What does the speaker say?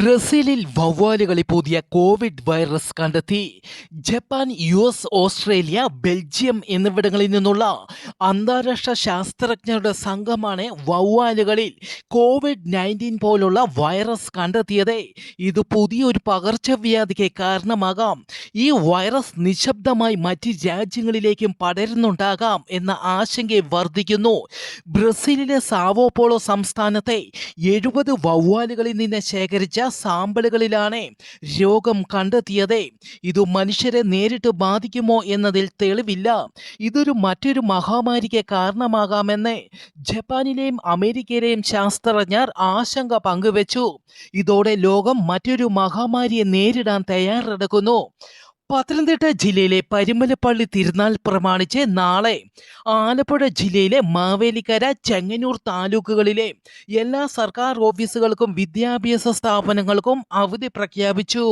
ബ്രസീലിൽ വവ്വാലുകളിൽ പുതിയ Covid virus കണ്ടെത്തി. ജപ്പാൻ, US, ഓസ്ട്രേലിയ, ബെൽജിയം എന്നിവിടങ്ങളിൽ നിന്നുള്ള അന്താരാഷ്ട്ര ശാസ്ത്രജ്ഞരുടെ സംഘമാണ് വവ്വാലുകളിൽ COVID-19 പോലുള്ള വൈറസ് കണ്ടെത്തിയത്. ഇത് പുതിയൊരു പകർച്ചവ്യാധിക്ക് കാരണമാകാം. ഈ വൈറസ് നിശബ്ദമായി മറ്റ് രാജ്യങ്ങളിലേക്കും പടരുന്നുണ്ടാകാം എന്ന ആശങ്ക വർദ്ധിക്കുന്നു. ബ്രസീലിലെ സാവോ പോളോ സംസ്ഥാനത്തെ 70 വവ്വാലുകളിൽ നിന്ന് ശേഖരിച്ച സാമ്പിളുകളിലാണ് രോഗം കണ്ടെത്തിയത്. ഇത് മനുഷ്യരെ നേരിട്ട് ബാധിക്കുമോ എന്നതിൽ തെളിവില്ല. ഇതൊരു മറ്റൊരു മഹാമാരിക്ക് കാരണമാകാമെന്ന് ജപ്പാനിലെയും അമേരിക്കയിലെയും ശാസ്ത്രജ്ഞർ ആശങ്ക പങ്കുവച്ചു. ഇതോടെ ലോകം മറ്റൊരു മഹാമാരിയെ നേരിടാൻ തയ്യാറെടുക്കുന്നു. പത്തനംതിട്ട ജില്ലയിലെ പരുമലപ്പള്ളി തിരുനാൾ പ്രമാണിച്ച് നാളെ ആലപ്പുഴ ജില്ലയിലെ മാവേലിക്കര, ചെങ്ങന്നൂർ താലൂക്കുകളിലെ എല്ലാ സർക്കാർ ഓഫീസുകൾക്കും വിദ്യാഭ്യാസ സ്ഥാപനങ്ങൾക്കും അവധി പ്രഖ്യാപിച്ചു.